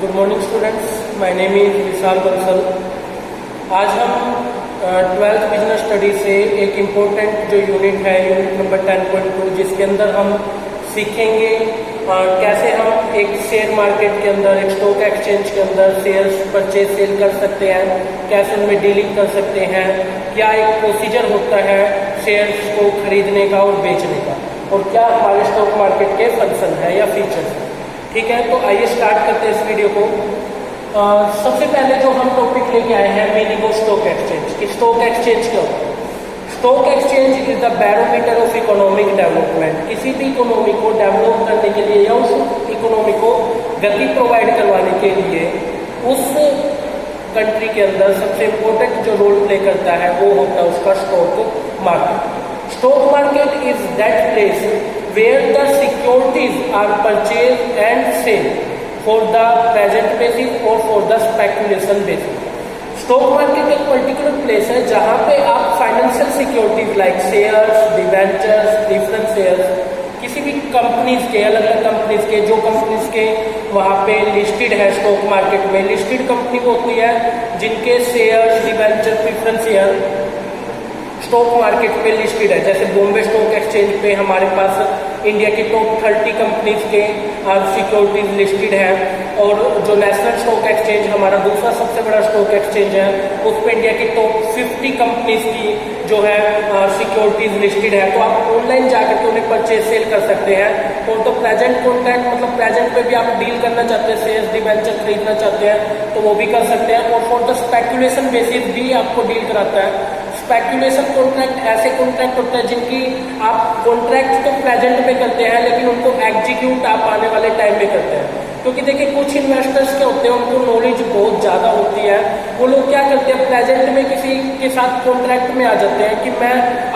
Good morning students, my name is Vishal Bansal. आज हम 12th business study से एक इम्पोर्टेंट जो यूनिट है, यूनिट नंबर 10.2, जिसके अंदर हम सीखेंगे कैसे हम एक शेयर मार्केट के अंदर, एक स्टॉक एक्सचेंज के अंदर शेयर्स परचेज सेल कर सकते हैं, कैसे उनमें डीलिंग कर सकते हैं, क्या एक प्रोसीजर होता है शेयर्स को खरीदने का और बेचने का, और क्या हमारे स्टॉक मार्केट के फंक्शन है या फीचर्स। ठीक है, तो आइए स्टार्ट करते हैं इस वीडियो को। सबसे पहले जो हम टॉपिक लेके आए हैं, meaning of stock exchange. Stock exchange क्या होता है? Stock exchange is the barometer of economic development. किसी भी इकोनॉमी को डेवलप करने के लिए या उस इकोनॉमी को गति प्रोवाइड करवाने के लिए उस कंट्री के अंदर सबसे इम्पोर्टेंट जो रोल प्ले करता है वो होता है उसका stock market. Stock market is that place where the securities are purchased and sold for the present basis or for the speculation basis। Stock market एक पर्टिकुलर प्लेस है जहां पे आप financial securities like shares, debentures, preference shares, किसी भी companies के, अलग अलग कंपनीज के, जो कंपनीज के वहां पे लिस्टेड है स्टॉक मार्केट में। लिस्टेड कंपनी वो होती है जिनके shares, debenture, preference share stock market पे लिस्टेड है। जैसे बॉम्बे स्टॉक एक्सचेंज पे हमारे पास इंडिया की टॉप 30 कंपनीज के सिक्योरिटीज लिस्टेड है, और जो नेशनल स्टॉक एक्सचेंज हमारा दूसरा सबसे बड़ा स्टॉक एक्सचेंज है, उस पे इंडिया की टॉप 50 कंपनीज की जो है सिक्योरिटीज लिस्टेड है। तो आप ऑनलाइन जाकर के उन्हें परचेज सेल कर सकते हैं। और तो प्रेजेंट कॉन्ट्रैक्ट मतलब प्रेजेंट पे भी आप डील करना चाहते हैं, शेयर्स, डिबेंचर खरीदना चाहते हैं तो वो भी कर सकते हैं। और फॉर द स्पेकुलेशन बेसिस भी आपको डील कराता है। स्पेकुलेशन कॉन्ट्रैक्ट ऐसे कॉन्ट्रैक्ट होते हैं जिनकी आप कॉन्ट्रैक्ट तो प्रेजेंट में करते हैं लेकिन उनको एग्जीक्यूट आप आने वाले टाइम में करते हैं। क्योंकि देखिए कुछ इन्वेस्टर्स क्या होते हैं, उनको नॉलेज बहुत ज़्यादा होती है। वो लोग क्या करते हैं, प्रेजेंट में किसी के साथ कॉन्ट्रैक्ट में आ जाते हैं कि मैं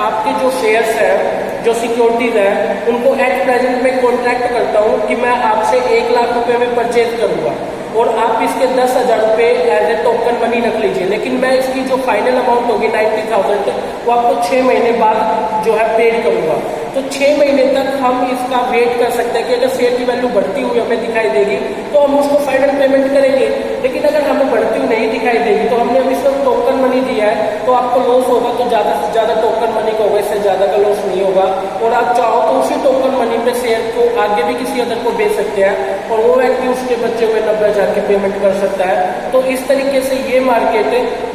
आपके जो शेयर्स हैं, जो सिक्योरिटीज हैं, उनको एट प्रेजेंट में कॉन्ट्रैक्ट करता हूँ कि मैं आपसे 1 लाख रुपए में परचेज करूँगा और आप इसके 10,000 रुपये एज ए टोकन मनी रख लीजिए, लेकिन मैं इसकी जो फाइनल अमाउंट होगी 90,000 वो आपको 6 महीने बाद जो है पेड करूँगा। तो 6 महीने तक हम इसका वेट कर सकते हैं कि अगर शेयर की वैल्यू बढ़ती हुई हमें दिखाई देगी तो हम उसको फाइनल पेमेंट करेंगे, लेकिन अगर हमें बढ़ती हुई नहीं दिखाई देगी तो हमने अभी सिर्फ टोकन मनी दिया है तो आपको लॉस होगा। तो ज़्यादा से ज़्यादा टोकन मनी का होगा, इससे ज़्यादा का लॉस नहीं होगा। और आप चाहो तो उसी टोकन मनी पे शेयर को आगे भी किसी अदर को बेच सकते हैं और वो व्यक्ति उसके बचे हुए 90,000 की पेमेंट कर सकता है। तो इस तरीके से ये मार्केट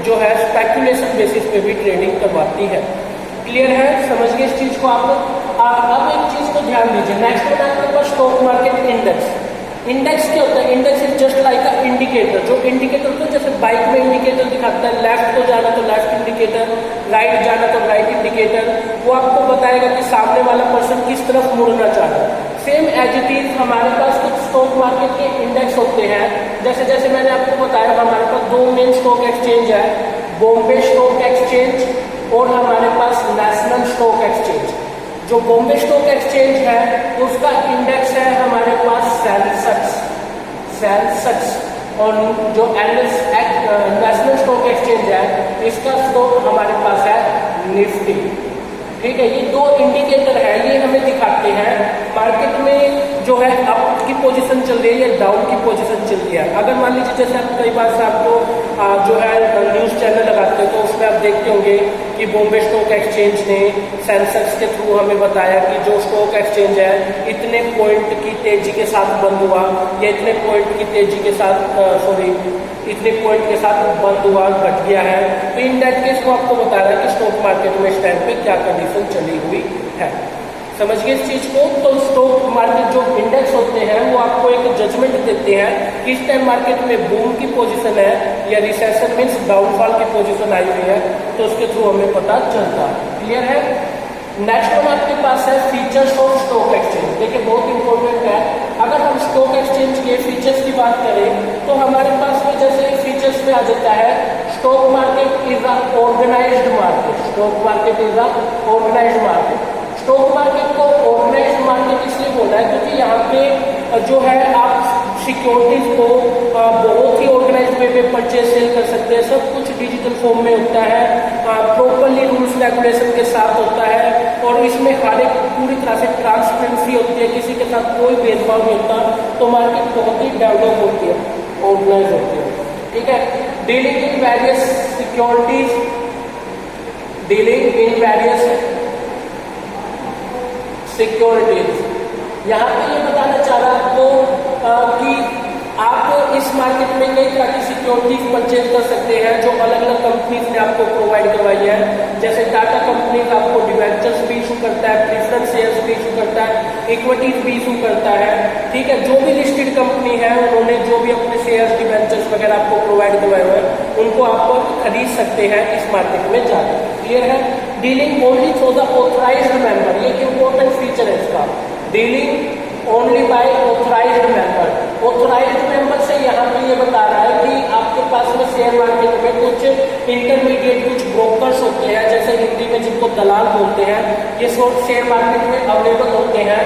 जो है स्पेकुलेशन बेसिस पे भी ट्रेडिंग करवाती है। क्लियर है? समझ गए इस चीज को आप? अब एक चीज को ध्यान दीजिए। नेक्स्ट में आपके पास स्टॉक मार्केट इंडेक्स। इंडेक्स क्या होता है? Index is just like a indicator. जो इंडिकेटर होता है, जैसे बाइक में इंडिकेटर दिखाता है, लेफ्ट को जाना तो लेफ्ट इंडिकेटर, राइट जाना तो राइट इंडिकेटर, वो आपको बताएगा कि सामने वाला पर्सन किस तरफ मुड़ना चाह रहा है। सेम एज इट इज हमारे पास कुछ स्टॉक मार्केट के इंडेक्स होते हैं। जैसे जैसे मैंने आपको बताया, हमारे पास 2 मेन स्टॉक एक्सचेंज है, बॉम्बे स्टॉक एक्सचेंज और हमारे पास नेशनल स्टॉक एक्सचेंज। जो बॉम्बे स्टॉक एक्सचेंज है उसका इंडेक्स है हमारे पास सेंसेक्स, और जो नेशनल स्टॉक एक्सचेंज है इसका स्टॉक हमारे पास है निफ्टी। ठीक है, ये 2 इंडिकेटर है, ये हमें दिखाते हैं मार्केट में जो है अप की पोजीशन चल रही है या डाउन की पोजीशन चल रही है। अगर मान लीजिए जैसे आप कई बार से आपको जो है न्यूज़ चैनल लगाते हैं तो उसमें आप देखते होंगे कि बॉम्बे स्टॉक एक्सचेंज ने सेंसेक्स के थ्रू हमें बताया कि जो स्टॉक एक्सचेंज है इतने पॉइंट की तेजी के साथ बंद हुआ या इतने पॉइंट की तेजी के साथ इतने पॉइंट के साथ बंद हुआ, घट गया है। तो इन दैट केस को आपको बता रहा है कि स्टॉक मार्केट में इस टाइम पे क्या कंडीशन चली हुई है। समझ गए इस चीज को? तो स्टॉक मार्केट जो इंडेक्स होते हैं वो आपको एक जजमेंट देते हैं कि इस टाइम मार्केट में बूम की पोजीशन है या रिसेशन मीन्स डाउनफॉल की पोजीशन आई हुई है, तो उसके थ्रू हमें पता चलता है। क्लियर है? नेक्स्ट वन आपके पास है फीचर्स ऑफ स्टॉक एक्सचेंज। देखिए बहुत इंपॉर्टेंट है। अगर हम स्टॉक एक्सचेंज के फीचर्स की बात करें तो हमारे पास में जैसे फीचर्स में आ जाता है, stock market is a organised market. Stock market is a organised market. Stock market को ऑर्गेनाइज्ड मार्केट इसलिए बोला है क्योंकि यहाँ पे जो है आप सिक्योरिटीज को बहुत ही ऑर्गेनाइज्ड वे में परचेज सेल कर सकते हैं। सब कुछ डिजिटल फॉर्म में होता है, प्रॉपरली रूल्स रेगुलेशन के साथ होता है, और इसमें हर एक पूरी तरह से ट्रांसपेरेंसी होती है, किसी के साथ कोई भेदभाव नहीं होता। तो मार्केट बहुत ही डेवलप होती है। टोकनाइज होती है, ठीक है। Dealing in various securities, dealing in various securities. यहाँ पे ये बताना चाह रहा आपको कि आप इस मार्केट में कई तरह की सिक्योरिटीज परचेज कर सकते हैं जो अलग अलग कंपनीज ने आपको प्रोवाइड करवाई है। जैसे टाटा कंपनी आपको डिवेंचर्स भी इशू करता है, प्रेफरेंस शेयर्स भी इशू करता है, इक्विटीज भी इशू करता है, ठीक है। जो भी लिस्टेड कंपनी है उन्होंने जो भी अपने शेयर्स डिवेंचर्स वगैरह आपको प्रोवाइड करवाए हुए हैं उनको आप खरीद सकते हैं इस मार्केट में जाकर। क्लियर है। Dealing only through the authorised member, ये एक इंपॉर्टेंट फीचर है इसका। Dealing only by authorised member. Authorised member से यहाँ पे ये बता रहा है कि आपके पास में शेयर मार्केट में कुछ इंटरमीडिएट, कुछ ब्रोकर्स होते हैं, जैसे हिंदी में जिनको दलाल बोलते हैं, ये शेयर मार्केट में अवेलेबल होते हैं,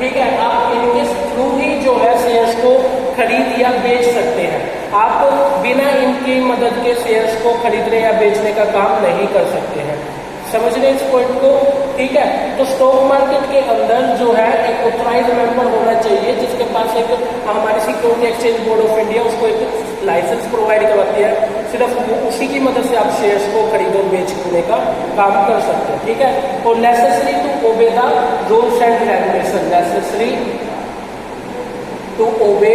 ठीक है। आप इनके थ्रू ही जो है शेयर्स को खरीद या बेच सकते हैं। आप बिना इनकी मदद के शेयर्स को खरीदने या बेचने का काम नहीं कर सकते हैं। समझ रहे इस पॉइंट को, ठीक है। तो स्टॉक मार्केट के अंदर जो है एक ऑथराइज्ड मेंबर होना चाहिए जिसके पास एक, हमारी security exchange board of India उसको एक लाइसेंस प्रोवाइड करवाती है। सिर्फ उसी की मदद से आप शेयर्स को खरीदो बेचने का काम कर सकते हैं, ठीक है। और necessary to obey the rules and regulation, necessary to obey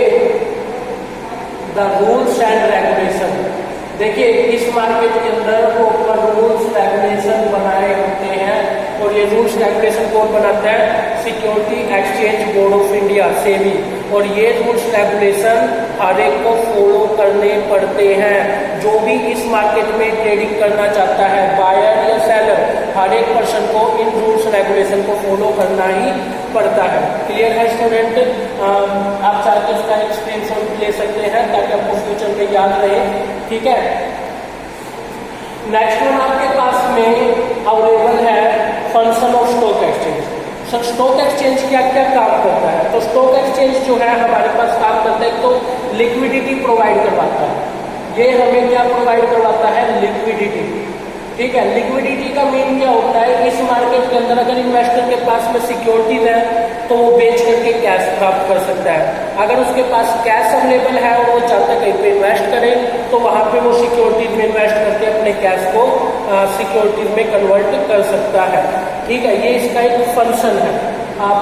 the rules and regulation. देखिए इस मार्केट के अंदर प्रॉपर रूल्स रेगुलेशन बनाए होते हैं और ये रूल्स रेगुलेशन कौन बनाता है? Security exchange board of India, SEBI. और ये रूल्स रेगुलेशन हर एक को फॉलो करने पड़ते हैं। जो भी इस मार्केट में ट्रेडिंग करना चाहता है, बायर या सेलर, हर एक पर्सन को इन रूल्स रेगुलेशन को फॉलो करना ही पड़ता है। क्लियर है स्टूडेंट? आप चाहे तो इसका एक स्क्रीनशॉट ले सकते हैं ताकि आपको फ्यूचर में याद रहे, ठीक है। नेक्स्ट वन आपके पास में अवेलेबल है function of stock exchange. Stock exchange क्या क्या काम करता है? तो स्टॉक एक्सचेंज जो है हमारे पास काम करता है, तो लिक्विडिटी प्रोवाइड करवाता है। ये हमें क्या प्रोवाइड करवाता है? लिक्विडिटी, ठीक है। लिक्विडिटी का मीन क्या होता है? इस मार्केट के अंदर अगर इन्वेस्टर के पास में सिक्योरिटीज है तो वो बेच करके कैश प्राप्त कर सकता है। अगर उसके पास कैश अवेलेबल है और वो चाहता है कहीं पे इन्वेस्ट करे तो वहां पे वो सिक्योरिटीज में इन्वेस्ट करके अपने कैश को सिक्योरिटीज में कन्वर्ट कर सकता है, ठीक है। ये इसका एक फंक्शन है।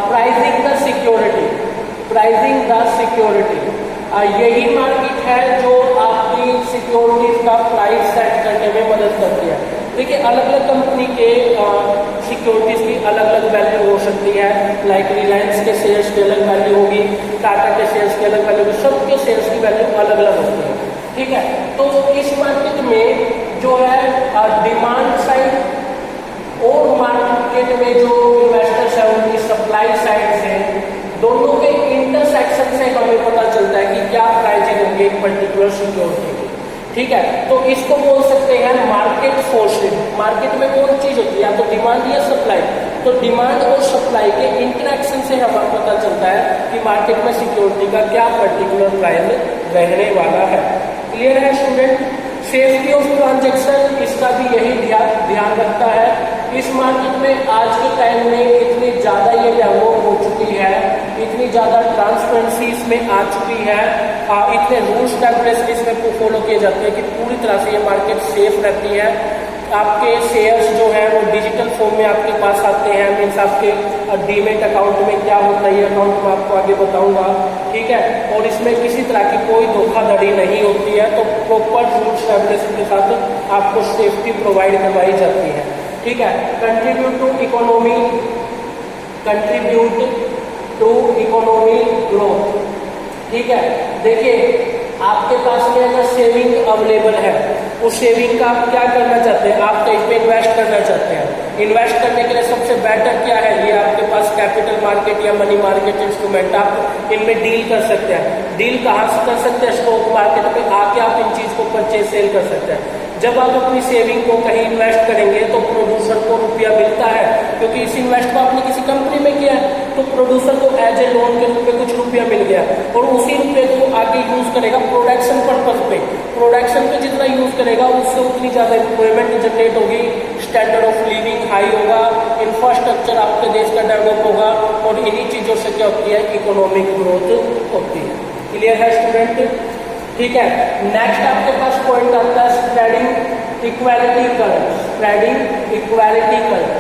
Pricing the security, pricing the security, यही मार्केट है जो आपकी सिक्योरिटीज का प्राइस सेट करने में मदद करती है। देखिए अलग अलग कंपनी के सिक्योरिटीज की अलग अलग वैल्यू हो सकती है। लाइक रिलायंस के शेयर्स की अलग वैल्यू होगी, टाटा के शेयर्स की अलग वैल्यू होगी, सबके शेयर्स की वैल्यू अलग अलग होती है, ठीक है। तो इस मार्केट में जो है डिमांड साइड और मार्केट में जो इन्वेस्टर्स है उनकी सप्लाई साइड से दोनों के इंटरसेक्शन से हमें पता चलता है कि क्या प्राइसिंग होगी एक पर्टिकुलर सिक्योरिटी की, ठीक है। तो इसको बोल सकते हैं मार्केट फोर्सेस। मार्केट में कौन चीज होती है? या तो डिमांड या सप्लाई। तो डिमांड और सप्लाई के इंटरेक्शन से हमें पता चलता है कि मार्केट में सिक्योरिटी का क्या पर्टिकुलर प्राइस रहने वाला है। क्लियर है स्टूडेंट? सेफ्टी ऑफ ट्रांजेक्शन, इसका भी यही ध्यान रखता है। इस मार्केट में आज के टाइम में इतनी ज़्यादा ये डेवलप हो चुकी है, इतनी ज़्यादा ट्रांसपेरेंसी इसमें आ चुकी है, इतने रूल्स रेगुलेशन इसमें फॉलो किए जाते हैं कि पूरी तरह से ये मार्केट सेफ रहती है। आपके शेयर्स जो है वो डिजिटल फॉर्म में आपके पास आते हैं। मीन्स आपके डीमेट अकाउंट में क्या होता है ये अकाउंट मैं आपको आगे बताऊंगा, ठीक है। और इसमें किसी तरह की कोई धोखाधड़ी नहीं होती है। तो प्रॉपर रूल्स रेगुलेशन के साथ आपको सेफ्टी प्रोवाइड करवाई जाती है, ठीक है। Contribute to economy, contribute to economy growth, ठीक है। देखिए आपके पास में अगर सेविंग अवेलेबल है, उस सेविंग का आप क्या करना चाहते हैं? आप कहीं पे इन्वेस्ट करना चाहते हैं। इन्वेस्ट करने के लिए सबसे बेटर क्या है? ये आपके पास कैपिटल मार्केट या मनी मार्केट इंस्ट्रूमेंट, आप इनमें डील कर सकते हैं। डील कहाँ से कर सकते हैं? स्टॉक मार्केट में आके आप इन चीज को परचेज सेल कर सकते हैं। जब आप अपनी सेविंग को कहीं इन्वेस्ट करेंगे तो प्रोड्यूसर को रुपया मिलता है, क्योंकि इस इन्वेस्ट को आपने किसी कंपनी में किया है तो प्रोड्यूसर को एज ए लोन के रूप में कुछ रुपया मिल गया और उसी रुपये को आगे यूज करेगा प्रोडक्शन पर्पज पे। प्रोडक्शन पे जितना यूज करेगा उससे उतनी ज्यादा एम्प्लॉयमेंट जनरेट होगी, स्टैंडर्ड ऑफ लिविंग हाई होगा, इंफ्रास्ट्रक्चर आपके देश का डेवलप होगा और इन्हीं चीजों से क्या होती है? इकोनॉमिक ग्रोथ होती है। क्लियर है स्टूडेंट? ठीक है। नेक्स्ट आपके पास पॉइंट आता है spreading equality curve. Spreading equality curve,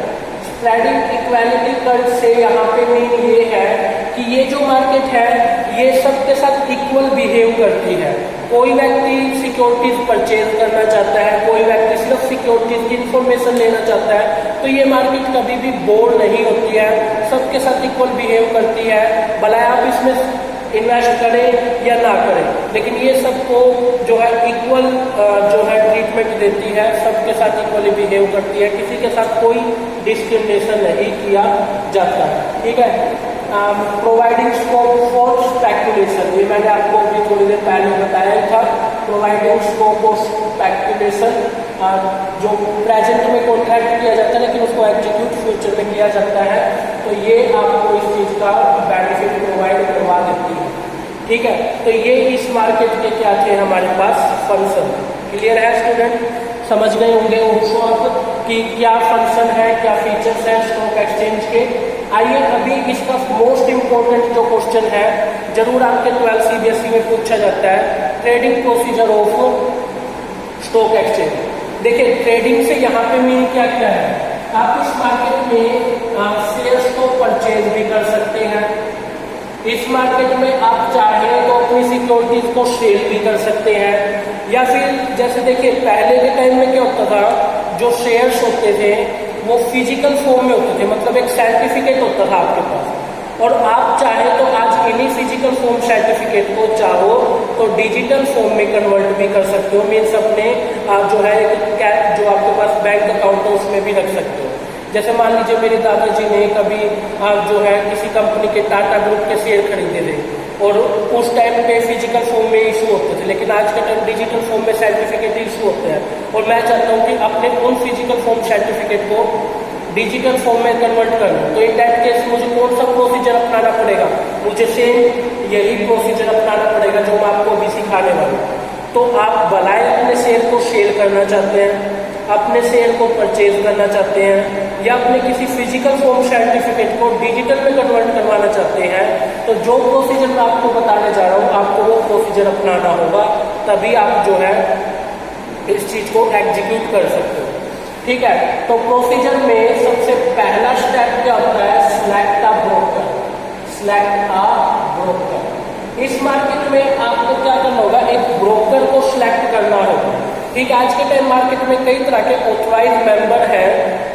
spreading equality curve से यहाँ पे मेन ये है कि ये जो मार्केट है ये सबके साथ इक्वल बिहेव करती है। कोई व्यक्ति सिक्योरिटीज परचेज करना चाहता है, कोई व्यक्ति सिर्फ सिक्योरिटीज की इंफॉर्मेशन लेना चाहता है, तो ये मार्केट कभी भी बोर नहीं होती है, सबके साथ इक्वल बिहेव करती है। भला आप इसमें इन्वेस्ट करें या ना करें, लेकिन ये सबको जो है इक्वल जो है ट्रीटमेंट देती है, सबके साथ इक्वली बिहेव करती है, किसी के साथ कोई डिस्क्रिमिनेशन नहीं किया जाता। ठीक है। प्रोवाइडिंग स्कोप फॉर स्पेकुलेशन, ये मैंने आपको भी थोड़ी देर पहले बताया था। प्रोवाइडिंग स्कोप ऑफ स्पेकुलेशन, जो प्रेजेंट में कॉन्ट्रैक्ट किया जाता है लेकिन उसको एग्जीक्यूट फ्यूचर में किया जाता है, तो ये आपको इस चीज़ का बेनिफिट प्रोवाइड करवा देती है। ठीक है। तो ये इस मार्केट के क्या थे हमारे पास फंक्शन। क्लियर है स्टूडेंट? समझ गए होंगे उसको आप कि क्या फंक्शन है, क्या फीचर्स हैं स्टॉक एक्सचेंज के। आइए अभी इसका मोस्ट इंपॉर्टेंट जो क्वेश्चन है, जरूर आपके 12 CBSE में पूछा जाता है, trading procedure of stock exchange. देखिए ट्रेडिंग से यहाँ पे मीन क्या क्या है, आप इस मार्केट में शेयर्स को परचेज भी कर सकते हैं, इस मार्केट में आप चाहें तो अपनी सिक्योरिटीज को सेल भी कर सकते हैं, या फिर जैसे देखिए पहले के टाइम में क्या होता था, जो शेयर्स होते थे वो फिजिकल फॉर्म में होते थे, मतलब एक सर्टिफिकेट होता था आपके पास, और आप चाहें तो आज इन्हीं फिजिकल फॉर्म सर्टिफिकेट को चाहो तो डिजिटल फॉर्म में कन्वर्ट भी कर सकते हो। मीन्स अपने जो है कैश जो आपके पास बैंक अकाउंट है उसमें भी रख सकते हो। जैसे मान लीजिए मेरे दादाजी ने कभी जो है किसी कंपनी के टाटा ग्रुप के शेयर खरीदे थे, और उस टाइम पे फिजिकल फॉर्म में इशू होते थे, लेकिन आज के टाइम डिजिटल फॉर्म में सर्टिफिकेट इशू होते हैं, और मैं चाहता हूँ कि अपने उन फिजिकल फॉर्म सर्टिफिकेट को डिजिटल फॉर्म में कन्वर्ट करना। तो इन दैट केस मुझे कौन सा प्रोसीजर अपनाना पड़ेगा, मुझे सेम यही प्रोसीजर अपनाना पड़ेगा जो मैं आपको अभी सिखाने वाला हूँ। तो आप भलाए अपने शेयर को सेल करना चाहते हैं, अपने शेयर को परचेज करना चाहते हैं, या अपने किसी फिजिकल फॉर्म सर्टिफिकेट को डिजिटल में कन्वर्ट करवाना चाहते हैं, तो जो प्रोसीजर मैं आपको बताने जा रहा हूँ आपको वो प्रोसीजर अपनाना होगा, तभी आप जो है इस चीज को एग्जीक्यूट कर सकते हो। ठीक है। तो प्रोसीजर में सबसे पहला स्टेप क्या होता है, select a broker. Select a broker, इस मार्केट में आपको क्या करना होगा, एक ब्रोकर को सिलेक्ट करना होगा। ठीक है। आज के टाइम मार्केट में कई तरह के ऑथराइज मेंबर हैं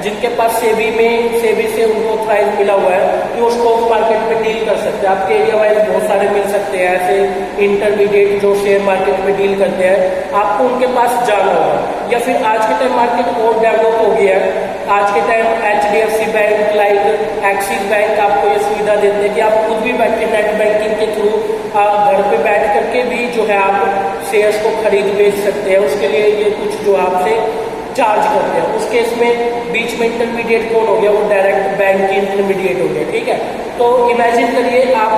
जिनके पास सेबी से उनको ऑथराइज मिला हुआ है कि वो स्टॉक मार्केट में डील कर सकते हैं। आपके एरिया वाइज बहुत सारे मिल सकते हैं ऐसे इंटरमीडिएट जो शेयर मार्केट में डील करते हैं, आपको उनके पास जाना होगा। या फिर आज के टाइम मार्केट और डेवलप हो गया है, आज के time HDFC bank like axis bank आपको ये सुविधा देते हैं कि आप खुद भी बैठे नेट बैंकिंग के थ्रू घर पे बैठ करके भी जो है आप शेयर्स को खरीद बेच सकते हैं। उसके लिए ये कुछ जो आपसे चार्ज करते हैं, उस केस में बीच में इंटरमीडिएट कौन हो गया, वो डायरेक्ट बैंक की इंटरमीडिएट हो गया। ठीक है। तो इमेजिन करिए आप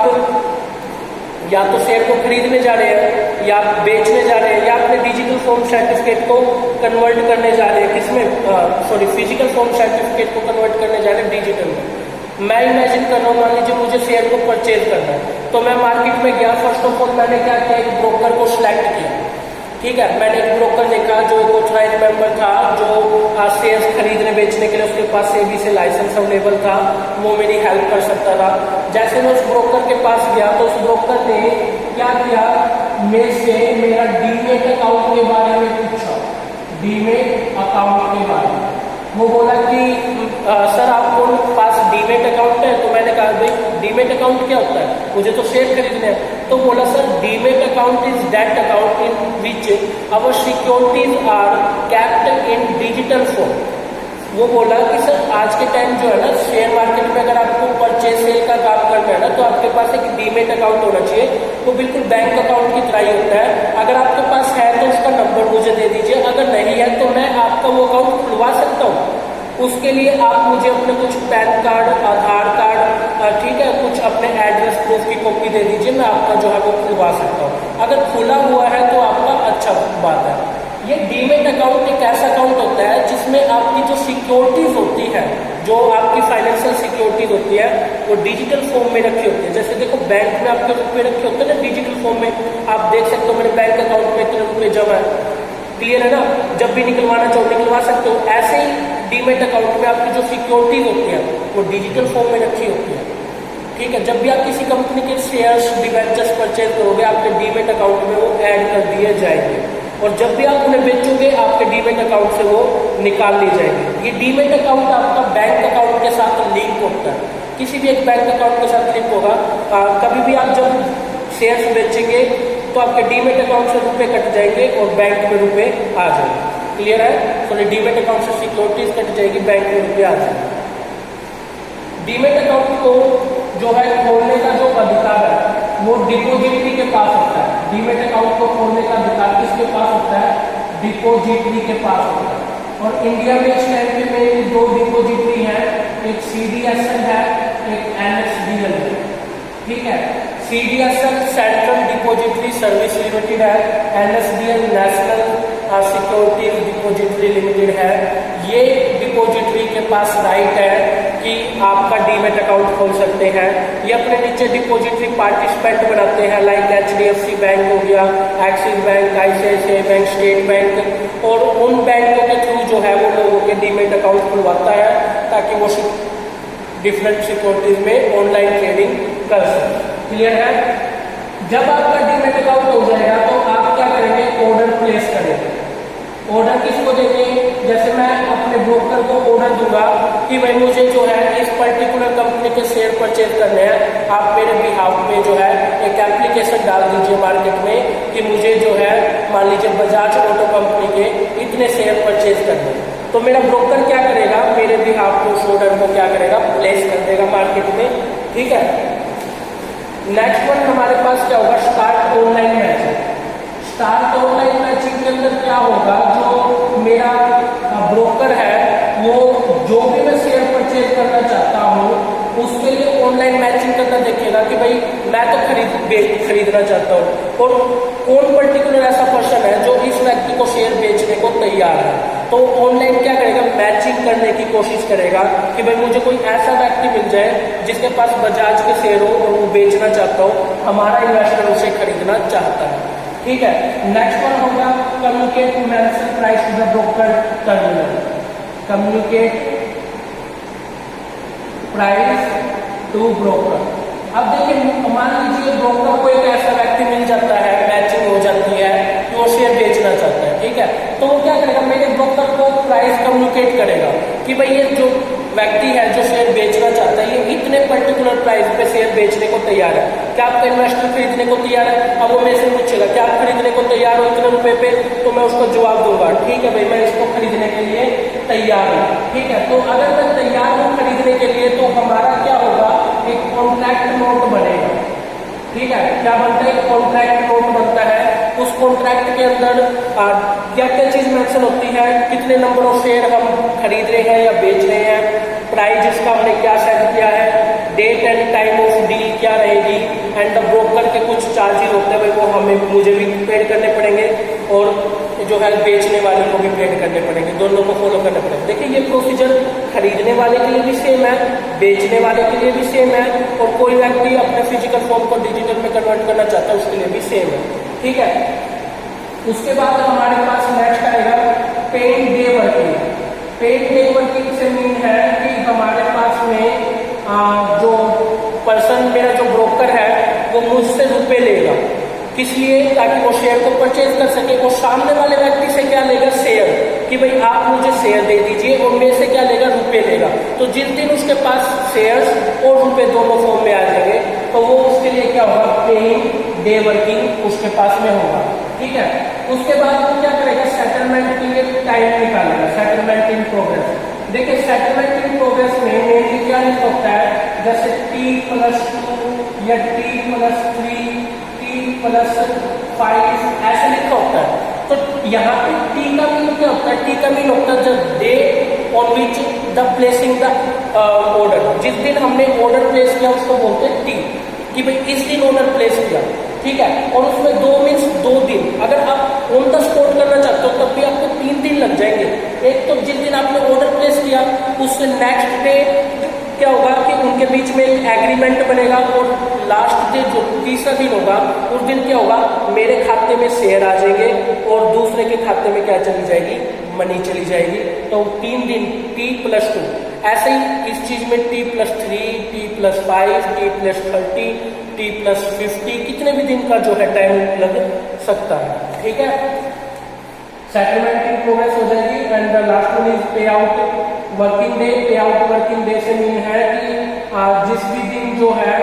या तो शेयर को खरीदने जा रहे हैं, या बेचने जा रहे हैं, या अपने डिजिटल फॉर्म सर्टिफिकेट को कन्वर्ट करने जा रहे हैं, किसमें फिजिकल फॉर्म सर्टिफिकेट को कन्वर्ट करने जा रहे हैं डिजिटल में। मैं इमेजिन कर रहा हूँ, मान लीजिए मुझे शेयर को परचेज करना है, तो मैं मार्केट में गया, फर्स्ट ऑफ ऑल मैंने क्या किया, एक ब्रोकर को सिलेक्ट किया। ठीक है। मैंने एक ब्रोकर देखा जो एक ऑथराइज मेंबर था, जो शेयर्स खरीदने बेचने के लिए उसके पास सेबी से लाइसेंस अवेलेबल था, वो मेरी हेल्प कर सकता था। जैसे मैं उस ब्रोकर के पास गया तो उस ब्रोकर ने क्या किया, मेरे से मेरा डीमेट अकाउंट के बारे में पूछा, डीमेट अकाउंट के बारे में। वो बोला कि सर आपको पास डीमेट अकाउंट है, तो मैंने कहा भाई डीमेट अकाउंट क्या होता है, मुझे तो शेयर खरीदने हैं। तो बोला sir demat account is that account in which our securities are kept in digital form. वो बोला कि सर आज के टाइम जो है ना शेयर मार्केट में अगर आपको परचेज सेल का काम करना है ना, तो आपके पास एक डीमेट अकाउंट होना चाहिए, वो बिल्कुल बैंक अकाउंट की तरह ही होता है। अगर आपके पास है तो उसका नंबर मुझे दे दीजिए, अगर नहीं है तो मैं आपका वो अकाउंट खुलवा सकता हूँ। उसके लिए आप मुझे अपने कुछ पैन कार्ड, आधार कार्ड, ठीक है, कुछ अपने एड्रेस प्रूफ की कॉपी दे दीजिए, मैं आपका जो है वो खुलवा सकता हूँ। अगर खुला हुआ है तो आपका अच्छा बात है। ये डीमेट अकाउंट एक ऐसा अकाउंट होता है जिसमें आपकी जो सिक्योरिटीज होती है, जो आपकी फाइनेंशियल सिक्योरिटीज होती है, वो डिजिटल फॉर्म में रखी होती है। जैसे देखो बैंक में आपके रुपए रखे होते हैं ना डिजिटल फॉर्म में, आप देख सकते हो मेरे बैंक अकाउंट जमा है। क्लियर है ना? जब भी निकलवाना चाहो निकलवा सकते हो। ऐसे ही डीमेट अकाउंट में आपकी जो सिक्योरिटीज होती है वो डिजिटल फॉर्म में रखी होती है। ठीक है, जब भी आप किसी कंपनी के शेयर्स डिवेंचर्स परचेज करोगे आपके डीमेट अकाउंट में वो ऐड कर दिए जाएंगे, और जब भी आप उन्हें बेचोगे आपके डीमेट अकाउंट से वो निकाल ली जाएगी। ये डीमेट अकाउंट आपका बैंक अकाउंट के साथ लिंक होता है, किसी भी एक बैंक अकाउंट के साथ लिंक होगा। कभी भी आप जब शेयर्स बेचेंगे तो आपके डीमेट अकाउंट से रुपए कट जाएंगे और बैंक में रुपए आ जाएंगे। क्लियर है? तो डीमेट अकाउंट से सिक्योरिटीज कट जाएगी, बैंक में रुपए आ जाएंगे। डीमेट अकाउंट को जो है खोलने का जो अधिकार है वो डिपोजिटरी के पास होता है। डीमेट अकाउंट को खोलने का अधिकार किसके पास होता है? डिपोजिटरी के पास होता है। और इंडिया में इस टाइम पे मेन 2 डिपोजिटरी हैं, एक CDSL है, एक NSDL है। ठीक है, CDSL central depository service limited है, NSDL national security depository limited है। ये डिपोजिटरी के पास राइट है कि आपका डीमेट अकाउंट खोल सकते हैं। ये अपने नीचे डिपोजिटरी पार्टिसिपेंट बनाते हैं, लाइक HDFC बैंक हो गया, axis bank, ICICI bank, state bank, और उन बैंकों के थ्रू जो है वो लोगों के डीमेट अकाउंट खुलवाता है ताकि वो डिफरेंट सिक्योरिटीज में ऑनलाइन ट्रेडिंग कर सकें। क्लियर है? जब आपका डीमेट अकाउंट हो जाएगा तो आप क्या करेंगे? ऑर्डर प्लेस करेंगे। ऑर्डर किसको देंगे? जैसे मैं अपने ब्रोकर को ऑर्डर दूंगा कि भाई मुझे जो है इस पर्टिकुलर कंपनी के शेयर परचेज करने हैं, आप मेरे बिहाफ पे जो है एक एप्लीकेशन डाल दीजिए मार्केट में कि मुझे जो है मान लीजिए बजाज ऑटो कंपनी के इतने शेयर परचेज करने हैं। तो मेरा ब्रोकर क्या करेगा? मेरे बिहाफ पे उस ऑर्डर को क्या करेगा? प्लेस कर देगा मार्केट में। ठीक है, नेक्स्ट वन हमारे पास क्या होगा? Start online matching. Start online matching के अंदर क्या होगा? जो मेरा ब्रोकर है वो जो भी मैं शेयर परचेज करना चाहता हूँ उसके लिए ऑनलाइन मैचिंग करना देखेगा कि भाई मैं तो खरीदना चाहता हूँ और कौन पर्टिकुलर ऐसा पर्सन है जो इस व्यक्ति को शेयर बेचने को तैयार है। तो ऑनलाइन क्या करेगा? मैचिंग करने की कोशिश करेगा कि भाई मुझे कोई ऐसा व्यक्ति मिल जाए जिसके पास बजाज के शेयर हो और वो बेचना चाहता हो, हमारा इन्वेस्टर उसे खरीदना चाहता है। ठीक है, नेक्स्ट वन होगा communicate mention price to the broker terminal. Communicate price to broker. अब देखिए, मान लीजिए ब्रोकर को एक ऐसा व्यक्ति मिल जाता है, मैचिंग हो जाती है कि वो शेयर बेचना चाहता है। ठीक है, तो वो क्या करेगा? मेरे ब्रोकर को प्राइस कम्युनिकेट करेगा कि भाई ये जो व्यक्ति है जो शेयर बेचना चाहता है ये इतने पर्टिकुलर प्राइस पे शेयर बेचने को तैयार है, क्या आपका इन्वेस्टर खरीदने को तैयार है? अब वो मेरे से पूछेगा क्या आप खरीदने को तैयार हो इतने रुपए पे, तो मैं उसको जवाब दूंगा ठीक है भाई मैं इसको खरीदने के लिए तैयार हूँ। ठीक है, तो अगर मैं तैयार हूँ खरीदने के लिए तो हमारा क्या होगा? एक कॉन्ट्रैक्ट नोट बनेगा। ठीक है, क्या बनता है? कॉन्ट्रैक्ट नोट बनता है। उस कॉन्ट्रैक्ट के अंदर क्या क्या चीज मेंशन होती है? कितने नंबर ऑफ शेयर हम खरीद रहे हैं या बेच रहे हैं, प्राइस इसका हमने क्या सेट किया है, date and time of deal क्या रहेगी, एंड द ब्रोकर के कुछ चार्जेस होते हैं वो हमें मुझे भी पेड करने पड़ेंगे और जो है बेचने वाले को भी पेड करने पड़ेंगे, दोनों को फॉलो करना पड़ेगा। देखिए ये प्रोसीजर खरीदने वाले के लिए भी सेम है, बेचने वाले के लिए भी सेम है, और कोई व्यक्ति अपने फिजिकल फॉर्म को डिजिटल में कन्वर्ट करना चाहता है उसके लिए भी सेम है। ठीक है, उसके बाद हमारे पास नेक्स्ट आएगा paid day working. Paid day working से मीन है कि हमारे पास में जो पर्सन मेरा जो ब्रोकर है वो मुझसे रुपए लेगा, किस लिए? ताकि वो शेयर को परचेज कर सके, और सामने वाले व्यक्ति से क्या लेगा? शेयर, कि भाई आप मुझे शेयर दे दीजिए, और मेरे से क्या लेगा? रुपए लेगा। तो जिस दिन उसके पास शेयर्स और रुपए दोनों फॉर्म में आ जाएंगे तो वो उसके लिए क्या होगा? पेइंग डे वर्किंग उसके पास में होगा। ठीक है, उसके बाद वो क्या करेगा? सेटलमेंट के लिए टाइम निकालेगा, सेटलमेंट इन प्रोग्रेस। देखिए सेटलमेंट इन प्रोग्रेस में मेनली क्या होता है? जैसे T+2 या T+3 T+5 ऐसे लिखा होता है। तो यहाँ पे T का मीन क्या होता है? T का मीन होता है the day on which the placing the order. जिस दिन हमने ऑर्डर प्लेस किया उसको बोलते हैं T, कि भाई इस दिन ऑर्डर प्लेस किया। ठीक है, और उसमें 2 मीन्स 2 दिन। अगर आप ऑन द स्पॉट करना चाहते हो तब भी आपको 3 दिन लग जाएंगे। एक तो जिस दिन आपने ऑर्डर प्लेस किया उससे नेक्स्ट डे क्या होगा कि उनके बीच में एग्रीमेंट बनेगा और लास्ट डे जो तीसरा दिन होगा उस दिन क्या होगा, मेरे खाते में शेयर आ जाएंगे और दूसरे के खाते में क्या चली जाएगी, मनी चली जाएगी। तो 3 दिन T+2, ऐसे ही इस चीज में T+3, T+5, T+30, T+50 कितने भी दिन का जो है टाइम लग सकता है। ठीक है, सेटलमेंट की प्रोग्रेस हो जाएगी। And the last one is पे आउट वर्किंग डे। पे आउट वर्किंग डे से मीन है कि जिस भी दिन जो है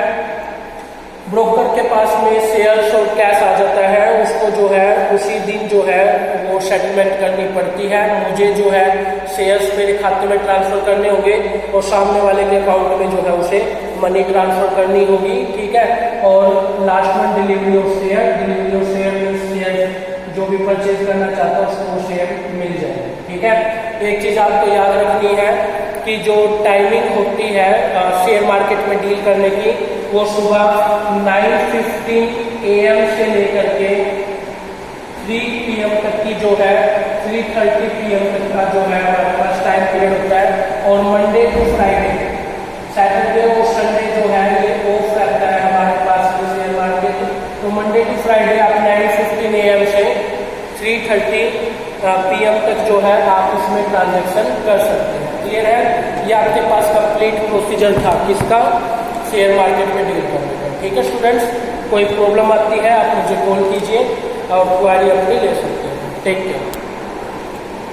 ब्रोकर के पास में शेयर्स और कैश आ जाता है उसको जो है उसी दिन जो है वो सेटलमेंट करनी पड़ती है। मुझे जो है शेयर्स मेरे खाते में ट्रांसफर करने होंगे और सामने वाले के अकाउंट में जो है उसे मनी ट्रांसफर करनी होगी। ठीक है, और लास्ट में delivery of share. Delivery of share means share जो भी परचेज करना चाहता है उसको शेयर मिल जाए। ठीक है, एक चीज आपको याद रखनी है कि जो टाइमिंग होती है शेयर मार्केट में डील करने की वो सुबह 9:15 AM से लेकर के 3 PM तक की जो है 3:30 PM तक का जो है हमारे पास टाइम पीरियड होता है। और मंडे टू फ्राइडे, सैटरडे और संडे जो है ये ऑफ रहता है हमारे पास शेयर मार्केट। तो मंडे टू फ्राइडे आप 9:15 AM से 3:30 PM तक जो है आप उसमें ट्रांजेक्शन कर सकते हैं। क्लियर है, ये आपके पास कंप्लीट प्रोसीजर था किसका, शेयर मार्केट में डील करने का। ठीक है स्टूडेंट्स, कोई प्रॉब्लम आती है आप मुझे कॉल कीजिए और क्वारी अपनी ले सकते हैं। Take care.